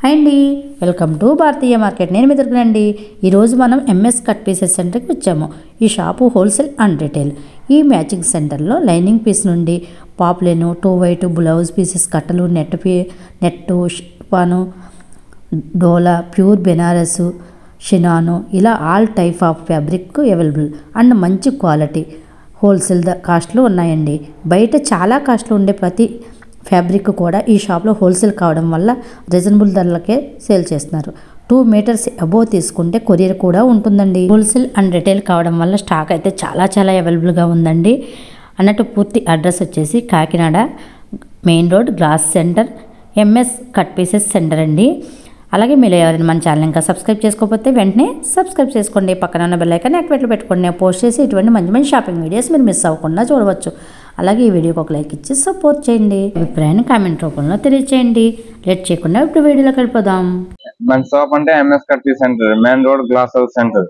Hi అండి, welcome to Bharatiya market. నేను మీ దగ్గరండి. ఈరోజు మనం ఎంఎస్ కట్ పీసెస్ సెంటర్కి వచ్చాము. ఈ షాపు హోల్సేల్ అండ్ రిటైల్. ఈ మ్యాచింగ్ సెంటర్లో లైనింగ్ పీస్ నుండి పాప్లెను, 2 వైట్ బ్లౌజ్ పీసెస్, కట్టలు, నెట్టు, షిఫాను, డోలా, ప్యూర్ బెనారసు, షినాను, ఇలా all type of fabric available and మంచి క్వాలిటీ హోల్సేల్ కాస్ట్లో ఉన్నాయండి. బయట చాలా కాస్ట్లో ఉండే ప్రతి ఫ్యాబ్రిక్ కూడా ఈ షాప్లో హోల్సేల్ కావడం వల్ల రీజనబుల్ ధరలకే సేల్ చేస్తున్నారు. 2 మీటర్స్ అబోవ్ తీసుకుంటే కొరియర్ కూడా ఉంటుందండి. హోల్సేల్ అండ్ రిటైల్ కావడం వల్ల స్టాక్ అయితే చాలా అవైలబుల్గా ఉందండి. అన్నట్టు పూర్తి అడ్రస్ వచ్చేసి Kakinada main road, glass centre, MS cut pieces centre అండి. అలాగే మీరు ఎవరైనా మన ఛానల్ ఇంకా సబ్స్క్రైబ్ చేసుకోకపోతే వెంటనే సబ్స్క్రైబ్ చేసుకోండి. పక్కన ఉన్న బెల్ ఐకాన్ యాక్టివేట్లో పెట్టుకోండి. పోస్ట్ చేసి ఇటువంటి మంచి షాపింగ్ వీడియోస్ మీరు మిస్ అవ్వకుండా చూడవచ్చు. అలాగే ఈ వీడియోకి ఒక లైక్ ఇచ్చి సపోర్ట్ చేయండి. అభిప్రాయాన్ని కామెంట్ రూపంలో తెలియచేయండి. లేట్ చేయకుండా ఇప్పుడు వీడియోలోకి వెళ్ళిపోదాం. మన షాప్ అంటే MS cut piece centre, main road, glass house centre.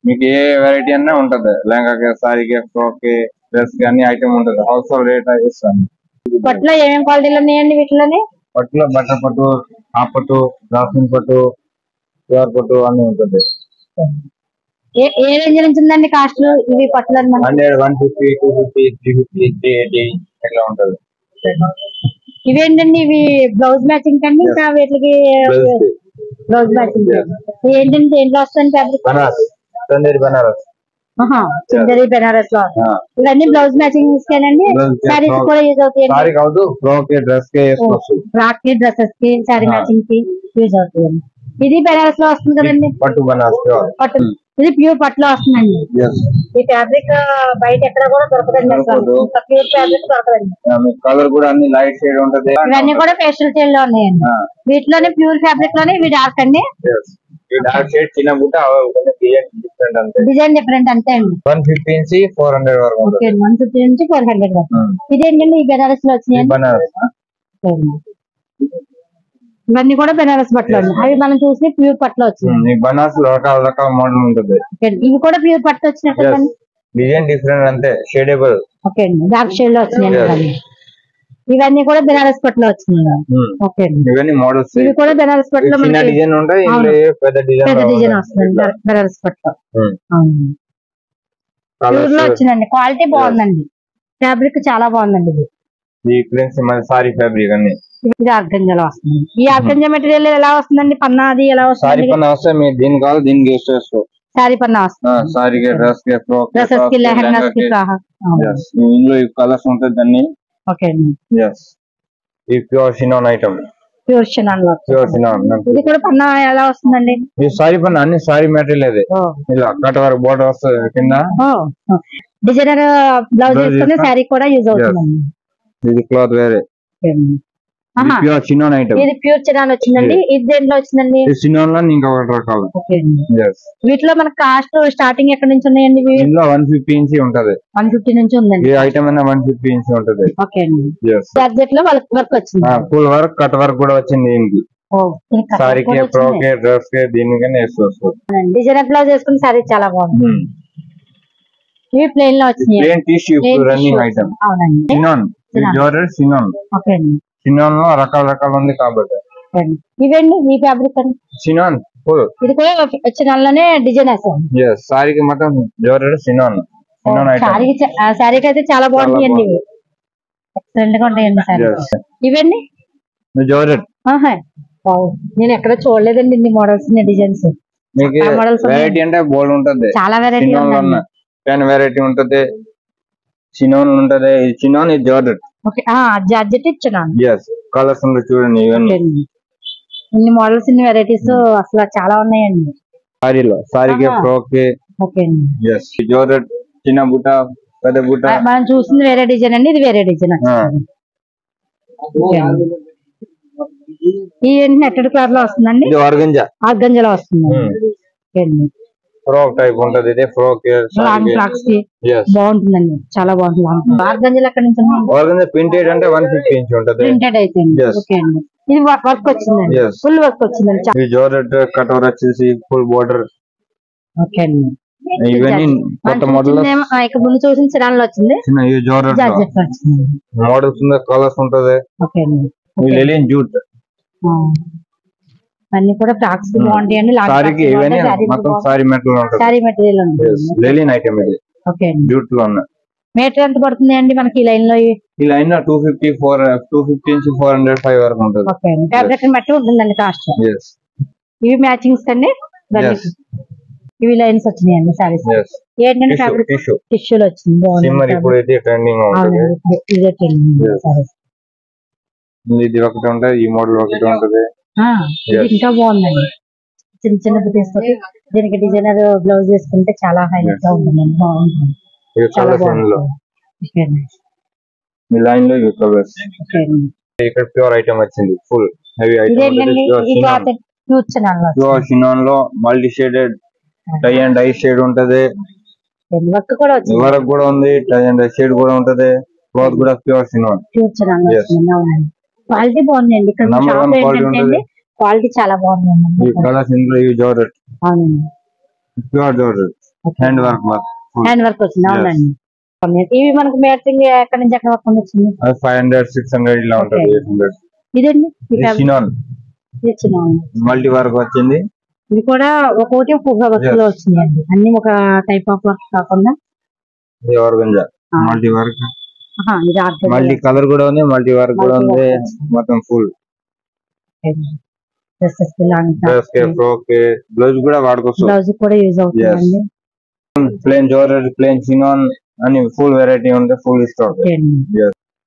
మీకు ఏ వెరైటీ అన్నా ఉంటది. లెహంగాకి, సారీకి, ఫ్రాక్ కి, డ్రెస్ కి అన్ని ఐటమ్ ఉంటది. హౌస్ హోల్డ్ రేట్ ఇస్తాను. పట్టులో ఏమేమి క్వాలిటీలు ఉన్నాయండి? వీటిలోనే పట్టులో బట్టర్ పట్టు, హాఫ్ పట్టు, జాస్మిన్ పట్టు, ప్యూర్ పట్టు అన్ని ఉంటుంది. ఏ రేంజ్ నుంచి ఉందండి కాస్ట్? ఇవి పట్టులో 100, 150, 250, 350, 380 ఇట్లా ఉంటది. ఇవేంటండి? ఇవి బ్లౌజ్ మ్యాచింగ్ కండి. ఇంకా వీటికి బ్లౌజ్ మ్యాచింగ్ ఏంటంటే దేంట్లో వస్తుంది ఫ్యాబ్రిక్? బనారస్, చందేరి బనారస్. చందేరి బెనారస్ లో ఇవన్నీ బ్లౌజ్ మ్యాచింగ్ అండి. సారీస్ కూడా యూజ్ అవుతాయి. సారీ కాదు, ఫ్రాక్ కి, డ్రెస్ కి వేసుకోవచ్చు. ఫ్రాక్ కి, డ్రెస్సెస్ కి, సారీ మ్యాచింగ్ కి యూజ్ అవుతాయి. ఇది బెనారస్ లో వస్తుంది కదండి. పట్టు బనారస్ పట్టు, ఇది ప్యూర్ పట్టులో వస్తుందండి. ఈ ఫ్యాబ్రిక్ బయట ఎక్కడ కూడా దొరకదండి. ప్యూర్ ఫ్యాబ్రిక్ దొరకదండి. కలర్ కూడా అన్ని లైట్ షేడ్ ఉంటది. ఇవన్నీ కూడా పేస్టల్ షేడ్ లో ఉన్నాయండి. వీటిలోనే ప్యూర్ ఫ్యాబ్రిక్ లోనే ఇవి డార్క్ అండి. డార్క్ షేడ్ చిన్న బుట్ట డిఫరెంట్ అంతే. డిజైన్ డిఫరెంట్ అంతే అండి. 150 నుంచి 400 వరకు. 150 నుంచి 400 వరకు. ఇదేంటండి? ఈ బెనారస్ లో వచ్చినాయి. బనారస్ ఇవన్నీ కూడా బెనారస్ బట్టలు అండి. అవి మనం చూసి ప్యూర్ పట్టులో వచ్చినాయి. బనారస్ లో రకాల మోడల్ ఉంటుంది. ఇవి కూడా ప్యూర్ పట్టు వచ్చినట్టు డిజైన్ డిఫరెంట్ అంతే, షేడబుల్. ఓకే అండి, డార్క్ షేడ్ లో వచ్చినాయి. ఇవన్నీ కూడా బెనారస్ పట్టులో వచ్చినాయి. ఓకే అండి, ఇవన్నీ మోడల్స్. ఇవి కూడా బెనారస్ పట్టులో డిజైన్ ఉంటాయి, పెద్ద డిజైన్ వస్తుంది బెనారస్ పట్టులో. ప్యూర్ లో వచ్చిందండి. క్వాలిటీ బాగుందండి. ఫ్యాబ్రిక్ చాలా బాగుందండి. ఇది సారీ ఫ్యాబ్రిక్ అన్ని. ఇది ఆర్గంజాలో వస్తుంది. ఈ ఆర్గంజా మెటీరియల్ ఎలా వస్తుందండి? పన్నా అది ఎలా వస్తుంది? సారీ పన్నా వస్తే మీరు దీని కావాలి, దీనికి యూస్ చేసుకోవచ్చు. సారీ పన్నా వస్తుంది. సారీకి, డ్రెస్ కి, ఫ్రాక్ కి, డ్రెస్సెస్ కి, లెహంగాస్ కి. ఇందులో ఈ కలర్స్ ఉంటుంది అన్ని. ఓకే అండి. ఈ pure chinon item. Pure chinon లో. Pure chinon. ఇది కూడా పన్నా ఎలా వస్తుందండి? ఈ సారీ పన్నా అన్ని సారీ మెటీరియల్ అది. ఇలా కట్ వర్క్ బోర్డర్ వస్తుంది కింద. డిజైనర్ బ్లౌజ్ వేసుకుని సారీ కూడా యూజ్ అవుతుందండి. ఇది క్లాత్ వేరే. Pure chinon item. ఇది ప్యూర్ షినాన్ వచ్చిందండి. ఇది దేంట్లో వచ్చిందండి? షినాన్ లో ఇంకా ఒకటి రకాలు. వీటిలో మనకు కాస్ట్ స్టార్టింగ్ ఎక్కడ నుంచి ఉన్నాయండి? ఇందులో 150 నుంచి ఉంటది. 150 నుంచి ఉందండి. ఈ ఐటమ్ అయినా 150 నుంచి ఉంటది. ఓకే అండి. జార్జెట్ లో వర్క్ వచ్చింది. ఫుల్ వర్క్, కట్ వర్క్ కూడా వచ్చింది దీనికి. సారీకి, ఫ్రాక్ కి, డ్రెస్ కి, దీనికైనా వేసుకోవచ్చు. డిజైనర్ బ్లౌజ్ వేసుకుని సారీ చాలా బాగుంది. ఇవి ప్లేన్ లో వచ్చినాయి. Plain tissue running item. అవునండి. Chinon, georgette షినాన్. ఓకే అండి. షినాన్ లో రకాలు ఉంది కాబట్టి. ఇవండి ఈ ఫ్యాబ్రిక్ అండి. షినాన్ ఇది కూడా షినాన్ లోనే డిజైన్ వేసాం. సారీకి మొత్తం జార్జెట్ షినాన్. సారీకి అయితే చాలా బాగుంటాయండి. ఇవి ఎక్సలెంట్ గా ఉంటాయండి సారీ. ఇవండి జార్జెట్. నేను ఎక్కడ చూడలేదండి ఇన్ని మోడల్స్, డిజైన్స్. వెరైటీ అంటే బోల్డ్ ఉంటది. చాలా వెరైటీ పెన్ వెరైటీ ఉంటది, షినాన్ ఉంటది. ఇది షినాన్, ఇది జార్జెట్. జార్జెట్ ఇచ్చినాను. కలర్స్ ఉంటాయి చూడండి. ఇవన్నీ ఇన్ని మోడల్స్, ఇన్ని వెరైటీస్ అసలు చాలా ఉన్నాయండి. సారీలో, సారీకి, ఫ్రాక్ కి. జార్జెట్ చిన్న బుట్ట, పెద్ద బుట్ట. మనం చూసింది వేరే డిజైన్ అండి, ఇది వేరే డిజైన్. ఈ నెట్టెడ్ కలర్ లో వస్తుందండి. ఇది ఆర్గంజాలో వస్తుంది. ఫ్రాక్ టైప్ ఉంటది. ఇది ఫ్రాక్ ఫ్రాక్స్ కి బాగుంటుందండి, చాలా బాగుంటుంది. ఆర్గంజాలు ఎక్కడ నుంచి? ప్రింటెడ్ అంటే 150 నుంచి ఉంటది. ప్రింటెడ్ అయితే ఇది వర్క్ వచ్చిందండి, ఫుల్ వర్క్ వచ్చిందండి. జార్జెట్ కట్ వర్క్ వచ్చేసి ఫుల్ బోర్డర్. ఓకే అండి. ఇవన్నీ కొత్త మోడల్. ముందు చూసిన చిరాన్ లో వచ్చింది. జార్జెట్ మోడల్స్, కలర్స్ ఉంటది. ఓకే అండి. లెలిన్ జూట్. అన్ని కూడా ఫ్రాక్స్ బాగుంటాయి అండి. సారీకి ఇవన్నీ మొత్తం సారీ మెటీరియల్ ఉంటుంది. సారీ మెటీరియల్ ఉంటుంది. లెలిన్ ఐటమ్ ఇది. ఓకే అండి. డ్యూట్ లో ఉన్నాయి. మీటర్ ఎంత పడుతుంది అండి మనకి ఈ లైన్ లో? ఈ లైన్ లో 250 నుంచి 405 వరకు ఉంటుంది. ఓకే అండి. ఫ్యాబ్రిక్ బట్టి ఉంటుందండి కాస్ట్. ఇవి మ్యాచింగ్స్ అండి. ఇవి లైన్స్ వచ్చినాయండి సారీస్. ఏంటంటే ఫ్యాబ్రిక్ టిష్యూలో వచ్చింది. ఇప్పుడు ఇది ట్రెండింగ్ ఉంటుంది. ఇదే ట్రెండింగ్ సారీస్. ఇది ఒకటి ఉంటుంది, ఈ మోడల్ ఒకటి ఉంటుంది. ఇది ఇంకా బాగుందండి. చిన్న చిన్న తీసుకొని దీనికి డిజైనర్ బ్లౌజ్ వేసుకుంటే చాలా హైలైట్ గా ఉంటుందండి. బాగుంటుంది. చాలా బాగుంటుంది. ఈ లైన్ లో ఇక్కడ ప్యూర్ ఐటమ్ వచ్చింది. Full heavy item. Pure chinon లో multi shaded tie and dye shade ఉంటది. వర్క్ కూడా ఉంది. టై అండ్ డై షేడ్ కూడా ఉంటది. క్లాత్ కూడా ప్యూర్ షినాన్. క్వాలిటీ బాగుందండి. ఇక్కడ క్వాలిటీ చాలా బాగుందండి. ఈ కలర్స్ ఇందులో ఈ జార్జెట్. అవునండి. Pure georgette. హ్యాండ్ వర్క్ వచ్చింది. అవునండి. ఇవి మనకి మ్యాచింగ్ ఎక్కడి నుంచి ఎక్కడ వరకు వచ్చింది? 500, 600 ఇలా ఉంటుంది. 800. ఇదండి షినాన్ మల్టీ వర్క్ వచ్చింది. ఇది కూడా ఒక్కొక్కటి ఒక్కొక్క వర్క్ లో వచ్చిందండి. అన్ని ఒక టైప్ ఆఫ్ వర్క్ కాకుండా మల్టీ వర్క్, మల్టీ కలర్ కూడా ఉంది, మల్టీ వర్క్ కూడా ఉంది. మొత్తం ఫుల్ బ్లౌజ్ కూడా వాడుకోవచ్చు. బ్లౌజ్ కూడా యూజ్ అవుతుంది. ప్లేన్ జార్జెట్, ప్లేన్ షినాన్ అని ఫుల్ వెరైటీ ఉంది. Full stock.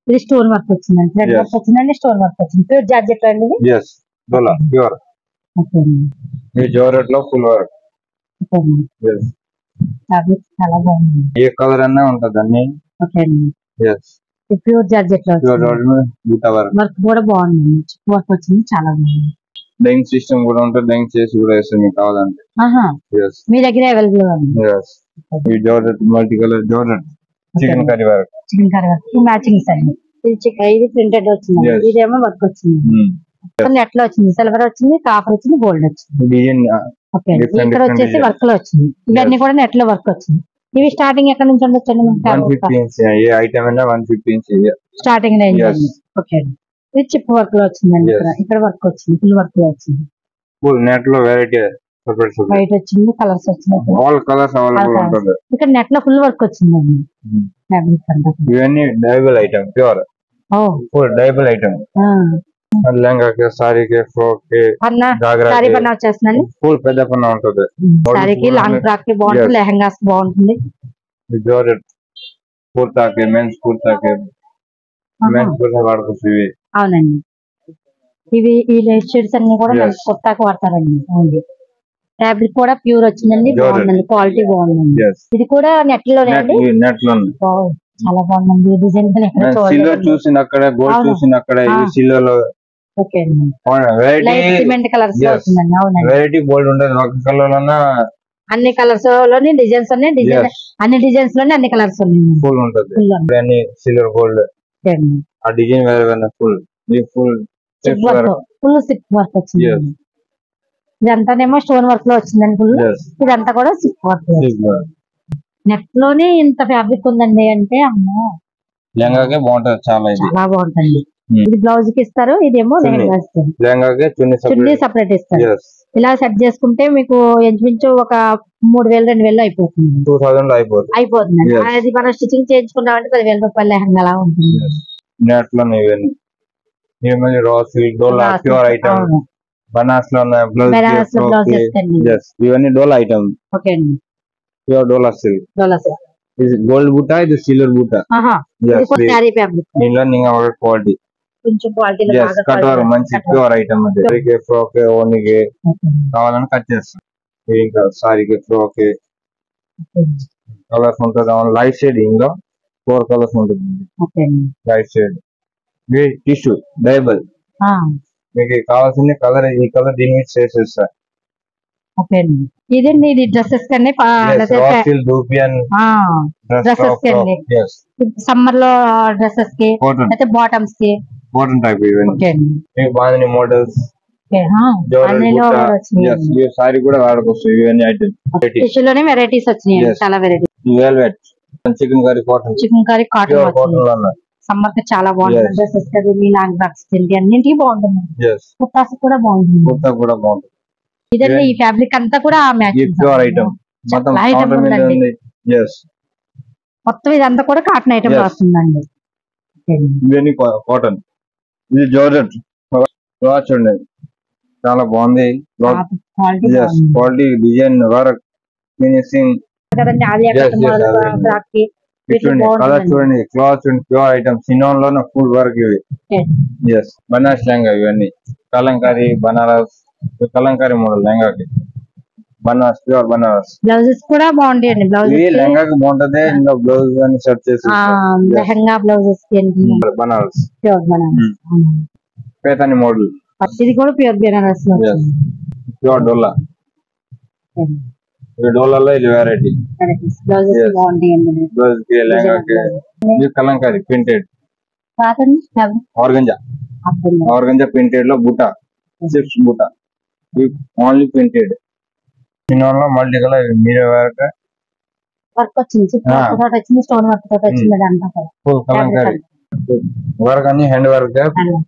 ఇది స్టోన్ వర్క్ వచ్చిందండి. థ్రెడ్ వర్క్ వచ్చిందండి. స్టోన్ వర్క్ వచ్చింది. ప్యూర్ జార్జెట్ అండి. ప్యూర్ ఈ జార్జెట్ లో ఫుల్ వర్క్. చాలా బాగుంది. ఏ కలర్ అన్నా ఉంటది అన్ని. ప్యూర్ జార్జెట్ లో వర్క్ కూడా బాగుంది. వర్క్ వచ్చింది. చాలా బాగుంది. డైయింగ్ సిస్టమ్ కూడా ఉంటుంది. డైయింగ్ చేసి కూడా వేస్తాం మీకు కావాలంటే. మీ దగ్గర అవైలబుల్ ఉంది. ఈ georgette multi colour georgette chicken curry work. Matchings అండి. ఇది ప్రింటెడ్ వచ్చింది. ఇదేమో వర్క్ వచ్చింది. నెట్ లో వచ్చింది. సిల్వర్ వచ్చింది, కాపర్ వచ్చింది, గోల్డ్ వచ్చింది. ఇక్కడ వచ్చేసి వర్క్ లో వచ్చింది. ఇవన్నీ కూడా నెట్ లో వర్క్ వచ్చింది. ఇవి స్టార్టింగ్ ఎక్కడ నుంచి ఉండొచ్చు అండి? 150 స్టార్టింగ్ రేంజ్. ఓకే. ఇది చిప్ వర్క్ లో వచ్చిందండి. ఇక్కడ వర్క్ వచ్చింది. ఫుల్ వర్క్ లో వచ్చింది. నెట్ లో వెరైటీ వైట్ వచ్చింది. కలర్స్ వచ్చినాయి. ఆల్ కలర్స్ అవైలబుల్ ఉంటుంది. ఇక్కడ నెట్ లో ఫుల్ వర్క్ వచ్చిందండి. ఇవన్నీ డైబుల్ ఐటమ్. Pure full డైబుల్ item. లెహంగాకి, సారీకి, ఫ్రాక్ కి, సారీ పన్నా వచ్చేస్తుందండి. ఫుల్ పెద్ద పన్నా ఉంటుంది. సారీకి, లాంగ్ ఫ్రాక్ కి బాగుంటుంది. లెహంగాస్ బాగుంటుంది. జార్జెట్ కుర్తాకి, మెన్స్ కుర్తాకి, మెన్స్ కుర్తా వాడుకోవచ్చు. ఇవి అవునండి. ఇవి ఈ లైట్ షేడ్స్ అన్ని కూడా మెన్స్ కుర్తాకి వాడతారండి. ఫ్యాబ్రిక్ కూడా ప్యూర్ వచ్చిందండి. బాగుందండి. క్వాలిటీ బాగుందండి. ఇది కూడా నెట్ లోనే అండి. నెట్ లో చాలా బాగుందండి. డిజైన్ సిల్వర్ చూసిన అక్కడ, గోల్డ్ చూసిన అక్కడ, సిల్వర్ లో సిమెంట్ కలర్స్ వచ్చిందండి. అవునండి. వెరైటీ గోల్డ్ ఉండదు. ఒక కలర్ లోనే అన్ని కలర్స్ లోని డిజైన్స్ ఉన్నాయి. అన్ని డిజైన్స్ లోనే అన్ని కలర్స్ ఉన్నాయి. ఫుల్ ఉంటుంది. సిల్వర్ గోల్డ్ ఆ డిజైన్ వేరే full full full SIP work వచ్చింది. ఇదంతానేమో స్టోన్ వర్క్ లో వచ్చిందండి. ఫుల్ ఇదంతా కూడా సిప్ వర్క్. నెట్ లోనే ఇంత ఫ్యాబ్రిక్ ఉందండి అంటే అమ్మో. లెహంగాకే బాగుంటది. చాలా బాగుంటుంది. ఇది బ్లౌజ్ కి ఇస్తారు. ఇదేమో లెహంగా ఇస్తారు. లెహంగాకే చున్నీ సెపరేట్ ఇస్తారు. ఇలా సెట్ చేసుకుంటే మీకు ఇంచుమించు ఒక 3000, 2000 అయిపోతుంది. 2000 అయిపోతుంది. అది మనం స్టిచింగ్ చేయించుకున్నామంటే 10,000 రూపాయల లెహంగా అలా ఉంటుంది. నెట్ లో ఇవన్నీ రా సిల్క్, డోలా ప్యూర్ ఐటమ్. బనాస్ లో ఇవన్నీ డోలా ఐటమ్. ప్యూర్ డోలా సిల్క్. ఇది గోల్డ్ బూట, ఇది సిల్వర్ బూట. దీనిలో క్వాలిటీ కట్ మంచి ప్యూర్ ఐటమ్. ఫ్రాక్ ఓనికి కావాలని కట్ చేస్తాం. ఇంకా సారీకి, ఫ్రాక్ కలర్స్ ఉంటుంది. లైట్ షేడ్ ఇందులో 4 కలర్స్ ఉంటుంది. Light shade tissue డైబుల్. మీకు కావాల్సిన కలర్ ఈ కలర్ దీని మీద చేసేస్తా. ఇదండి. ఇది డ్రెస్సెస్ కండి. సమ్మర్ లో డ్రెస్సెస్ కి, అయితే బాటమ్స్ కి కాటన్ టైప్. ఇవన్నీ బాగుంది మోడల్స్. సారీ కూడా వాడుకోవచ్చు. ఇవన్నీ టిష్యూలోనే వెరైటీస్ వచ్చినాయి. చాలా varieties. Chicken curry cotton. Chicken curry cotton. Summer కి చాలా బాగుంటుంది. Yes. డ్రెస్సెస్ కది మీ లాంగ్ ఫ్రాక్స్ అన్నింటికి బాగుంటుంది. yes కుర్తాస్ కూడా బాగుంటుంది. కుర్తా కూడా బాగుంటుంది. ఇదండి ఈ ఫ్యాబ్రిక్ అంతా కూడా ఈ మ్యాచింగ్ ప్యూర్ ఐటమ్ మొత్తం చాలా item counter మీద ఉందండి. ఉంది. yes మొత్తం ఇదంతా కూడా కాటన్ ఐటమ్ Yes. వస్తుందండి. ఇవన్నీ కాటన్. ఇది జార్జెట్ క్లాత్ చూడండి చాలా బాగుంది. Quality yes quality design work finishing కదండి. Alia Yes, cut yes, model అదే. ఫ్రాక్ కి వీటిలో చూడండి కలర్ బాగుంటుందండి. చూడండి క్లాత్ చూడండి ప్యూర్ ఐటమ్ సినాన్ లోనే ఫుల్ వర్క్ ఇవి. Yes. yes బనారస్ లెహంగా ఇవన్నీ కలంకారీ బనారస్ కలంకారీ మోడల్ లెహంగాకి బనారస్ ప్యూర్ బనారస్. బ్లౌజెస్ కూడా బాగుంటాయండి. బ్లౌజ్ ఇవి లెహంగాకి బాగుంటది. ఇందులో బ్లౌజ్ అని సెట్ చేసి lehenga blouses Banaras pure Banaras. Paithani model ఇది కూడా ప్యూర్ బనారస్ లో yes ప్యూర్ డోలా. ఈ డోలాలో ఇది వెరైటీ బ్లౌజెస్ Yes. బాగుంటాయండి. బ్లౌజ్ కి లెహంగాకి ఇది కలంకారీ ప్రింటెడ్ కాదండి ఆర్గంజా ఆర్గంజా ప్రింటెడ్ లో బుట్ట చిప్స్ బుట్ట ఓన్లీ ప్రింటెడ్ సినాన్ లో మల్టీ కలర్ మీరే వరకు వర్క్ వచ్చింది. Chip Ah. వర్క్ తోటి వచ్చింది. స్టోన్ వర్క్ తోటి వచ్చింది. అదంతా కూడా ఫుల్ కలంకారీ వర్క్ అన్ని హ్యాండ్ వర్క్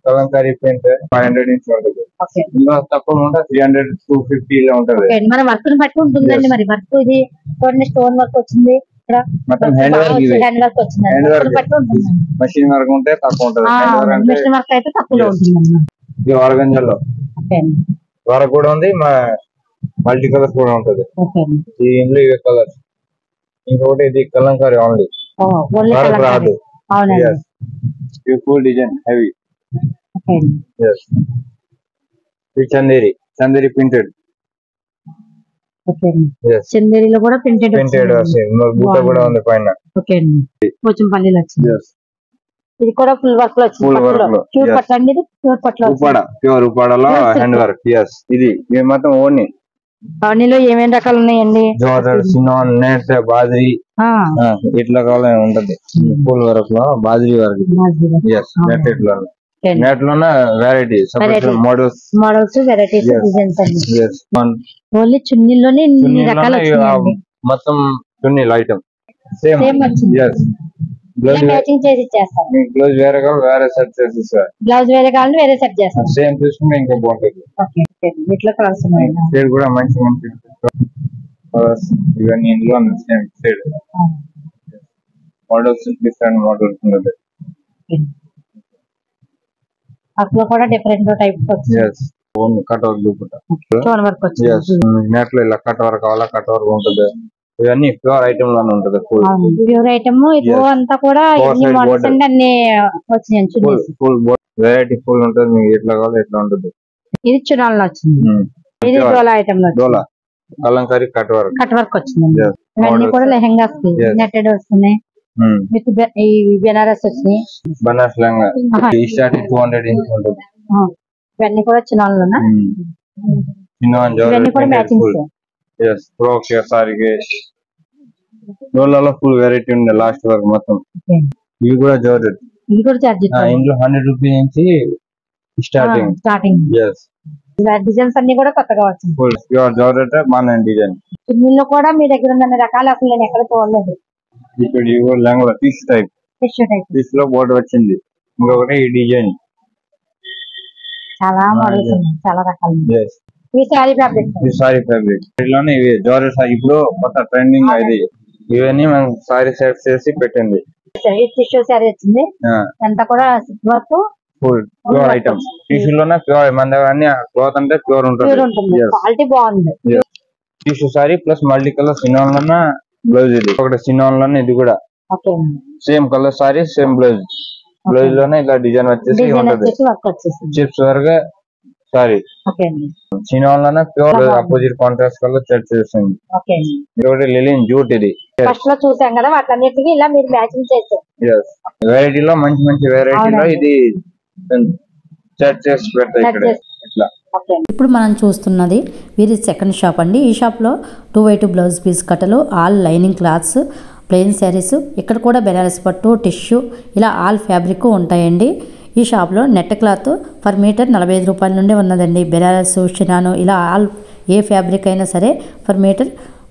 కలంకారీ ప్రింట్ 500 నుంచి ఉంటుంది. ఓకే. ఇందులో తక్కువ ఉంటే 300 250 ఇలా ఉంటది. ఓకే అండి. మన వర్క్ ని బట్టి ఉంటుందండి. Yes. మరి వర్క్ ఇది చూడండి స్టోన్ వర్క్ వచ్చింది. ఇక్కడ మొత్తం హ్యాండ్ వర్క్ ఇవి హ్యాండ్ వర్క్ వచ్చింది. హ్యాండ్ వర్క్ వర్క్ బట్టి ఉంటుంది. మషిన్ వర్క్ ఉంటే తక్కువ ఉంటది. హ్యాండ్ వర్క్ అంటే మిషన్ వర్క్ అయితే తక్కువలో Yes. ఉంటుందండి. ఇది ఆర్గంజాలో ఓకే అండి. వర్క్ కూడా ఉంది మల్టీ కలర్స్ కూడా ఉంటది. ఓకే అండి. ఈ ఇందులో ఇవే కలర్స్ ఇంకొకటి ఇది Kalamkari only only work Kalamkari. రాదు. అవునండి. yes ఇది ఫుల్ డిజైన్ హెవీ. ఓకే అండి. yes ఇది చందేరి ప్రింటెడ్. ఓకే అండి. yes చందేరిలో కూడా ప్రింటెడ్ ప్రింటెడ్ బుట్ట కూడా ఉంది పైన. ఓకే అండి. కొంచెం పల్లీలు వచ్చింది. yes ఇది కూడా ఫుల్ వర్క్ లో వచ్చింది. Full పట్టులో. work లో. Pure Yes. పట్టు అండి. ఇది ప్యూర్ పట్టులో ఉపాడ వచ్చింది. ప్యూర్ ఉపాడలో Yes, hand yes. Work. yes ఇది మొత్తం ఓన్లీ అవన్నీలో ఏమేమి రకాలు ఉన్నాయండి? జోర్జెట్ సినాన్ నెట్ బాద్రీ ఇట్లా కావాలి ఉంటది. ఫుల్ వర్క్ లో బాద్రీ వర్క్. yes నెట్ ఇట్లా నెట్ లోనే variety Variety. Models. Models varieties Yes. Designs అన్ని yes ఓన్లీ చున్నీలోనే ఇన్ని రకాలు వచ్చినాయండి. మొత్తం చున్నీలు ఐటమ్ సేమ్. సేమ్ వచ్చింది. yes బ్లౌజ్ మ్యాచింగ్ చేసి ఇచ్చేస్తారు. మీకు బ్లౌజ్ వేరే కావాలి వేరే సెట్ చేసి సార్ బ్లౌజ్ వేరే కావాలని వేరే సెట్ చేస్తారు. సేమ్ తీసుకుంటే ఇంకా బాగుంటుంది. ఓకే. ఇట్లా కలర్స్ ఉన్నాయి. షేడ్ కూడా మంచి colours. ఇవన్నీ ఇందులో same shade models different models ఉంటుంది. అట్లా కూడా డిఫరెంట్ టైప్స్ వచ్చింది. yes ఓన్ కట్ వర్క్ చూపుతా. స్టోన్ వర్క్ వచ్చింది. yes నెట్ లో ఇలా కట్ వర్క్ కావాలా కట్ వర్క్ ఉంటుంది. ఇవన్నీ ప్యూర్ ఐటమ్ లోనే ఉంటుంది. Full pure item. ఇది Yes. అంతా కూడా Four ఎన్ని side మోడల్స్ border. అండి అన్ని వచ్చినాయి. Full chunnis. Full variety full ఉంటుంది. మీకు ఎట్లా కావాలో ఎట్లా ఉంటుంది. ఇది చునాల్లో వచ్చింది. ఇది డోలా ఐటమ్ లో Dola Kalamkari cut work. Cut work వచ్చింది. Yes. ఇవన్నీ Models. కూడా లెహెంగాస్ Yes. నెట్టెడ్ వస్తున్నాయి. మీకు ఈ బెనారస్ వచ్చినాయి. బనారస్ లెహంగా ఆహా. ఈ స్టార్టింగ్ 200 ఇంచ్ ఉంటుంది. ఇవన్నీ కూడా చునాల్లోనా? ఇవన్నీ కూడా మ్యాచింగ్. yes ఫ్రాక్ సారీకి డోలాలో ఫుల్ వెరైటీ ఉంది. లాస్ట్ వరకు మొత్తం ఇవి కూడా జార్జెట్. ఇది కూడా చార్జ్ ఇందులో 100 రూపీస్ నుంచి స్టార్టింగ్. స్టార్టింగ్ yes డిజైన్స్ అన్ని కూడా కొత్తగా వచ్చింది. ఫుల్ ప్యూర్ జార్జెట్ బాగా డిజైన్. చున్నీల్లో కూడా మీ దగ్గర ఉన్న రకాలు అసలు నేను ఎక్కడ చూడలేదు. ఇప్పుడు ఇవి lehenga fish type. Fish type fish లో బోర్డర్ వచ్చింది. ఇంకొకటి ఈ డిజైన్. చాలా మోడల్స్ ఉన్నాయి. చాలా రకాలు ఉన్నాయి. yes ఇవి శారీ ఫ్యాబ్రిక్. ఈ సారీ ఫ్యాబ్రిక్ ఇట్లానే ఇవి జార్జెట్ ఇప్పుడు కొత్త ట్రెండింగ్ ఇది. ఇవన్నీ మనం సారీ సెట్ చేసి పెట్టింది. టిష్యూ శారీ వచ్చింది. అంతా కూడా work full pure item. Tissue లోనే ప్యూర్ మన దగ్గర అన్ని క్లాత్ అంటే ప్యూర్ ప్యూర్ ఉంటుంది. ఉంటుంది. క్వాలిటీ బాగుంది. Tissue sorry plus multi colour chinon లోనే బ్లౌజ్. ఇది ఒకటి సినాన్ లోనే ఇది కూడా okay. Same colour sorry same blouse. Blouse లోనే ఇలా డిజైన్ వచ్చేసి డిజైన్ ఉంటది. వచ్చేసి వర్క్ వచ్చేసింది. చిప్స్ వరకు సారీ ఓకే అండి. సినాన్ లోనే ప్యూర్ బాగుంది. అపోజిట్ కాంట్రాస్ట్ కలర్ సెట్ చేస్తుంది. ఓకే అండి. ఇంకొకటి లిలిన్ జూట్ ఇది. ఫస్ట్ లో చూసాం కదా వాటిలన్నిటికీ ఇలా మీరు మ్యాచింగ్ చేశారు. వెరైటీలో మంచి మంచి వెరైటీలో అవునండి. ఇది సెట్ చేసి పెడతాయి Set ఇక్కడ చేసి. ఇట్లా. ఓకే అండి. ఇప్పుడు మనం చూస్తున్నది వీరి సెకండ్ షాప్ అండి. ఈ షాప్లో 2x2 బ్లౌజ్ పీస్ కట్టలు, all lining clothes, plain saris, ఇక్కడ కూడా బెనారస్ పట్టు, టిష్యూ ఇలా ఆల్ ఫ్యాబ్రిక్ ఉంటాయండి. ఈ షాప్లో నెట్ క్లాత్ పర్ మీటర్ 45 రూపాయల నుండి ఉన్నదండి. బెనారస్, షినాను ఇలా ఆల్ ఏ ఫ్యాబ్రిక్ అయినా సరే పర్ మీటర్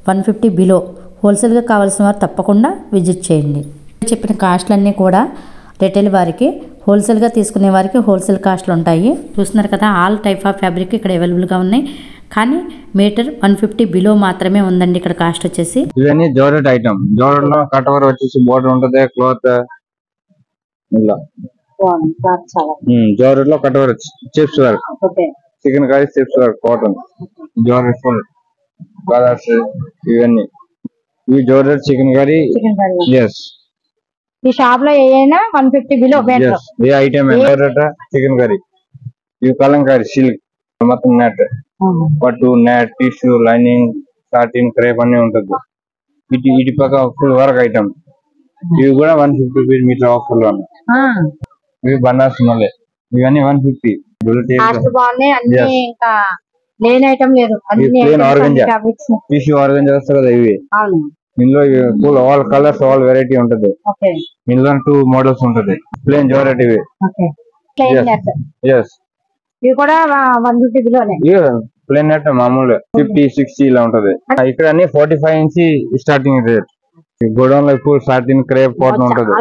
150 బిలో. హోల్సేల్గా కావాల్సిన వారు తప్పకుండా విజిట్ చేయండి. చెప్పిన కాస్ట్లన్నీ కూడా రిటైల్ వారికి హోల్సేల్గా తీసుకునే వారికి హోల్సేల్ కాస్ట్లు ఉంటాయి. చూస్తున్నారు కదా, ఆల్ టైప్ ఆఫ్ ఫ్యాబ్రిక్ ఇక్కడ అవైలబుల్గా ఉన్నాయి. కానీ మీటర్ 150 బిలో మాత్రమే ఉందండి ఇక్కడ కాస్ట్ వచ్చేసి. ఇవన్నీ జోరెట్ ఐటమ్. జోరెట్ లో కట్ వర్క్ వచ్చేసి బోర్డర్ ఉంటది, క్లాత్ ఇలా జోరెట్ లో cut work, chips work, chicken curry chips work, cotton georgette full colours. ఇవన్నీ ఇవి జోరెట్ చికెన్ కర్రీ. ఎస్, ఈ షాప్ లో ఏదైనా 150 బిలో ఏ ఐటమ్ జోరెట్ చికెన్ కర్రీ. ఇవి కలంకారీ సిల్క్ మొత్తం నెట్, పట్టు, net, tissue, lining, satin, crepe అన్ని ఉంటుంది. ఇటు పక్క ఫుల్ వర్క్ ఐటమ్. ఇవి కూడా 150 రూపీస్ మీటర్ ఆఫర్ లో ఉన్నాయి. ఇవి బనారస్ మళ్ళీ ఇవన్నీ 150. లేని ఐటమ్ లేదు, టిష్యూ ఆర్గంజా వస్తుంది కదా. ఇవి ఇందులో full all colours, all variety ఉంటది. ఇందులో 2 మోడల్స్ ఉంటది. ప్లేన్ జోరెట్ ఇవి. ఎస్, ఇవి కూడా 150 బిలోనే. ప్లేన్ నెట్ మామూలు 50, 60 ఇలా ఉంటది. ఇక్కడ అన్ని 45 నుంచి స్టార్టింగ్ రేట్. గోడౌన్ లో ఎక్కువ సాటిన్, క్రేప్, కాటన్ ఉంటది.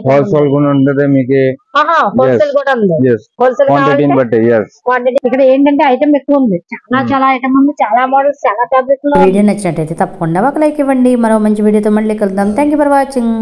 హోల్సేల్ కూడా ఉంటది మీకు. క్వాంటిటీని బట్టి. ఇక్కడ ఏంటంటే ఐటమ్ ఎక్కువ ఉంది, చాలా ఐటమ్ ఉంది, చాలా మోడల్స్, చాలా ఫ్యాబ్రిక్. వీడియో నచ్చినట్టయితే తప్పకుండా ఒక లైక్ ఇవ్వండి. మరో మంచి వీడియోతో మళ్ళీ కలుద్దాం. Thank you for watching.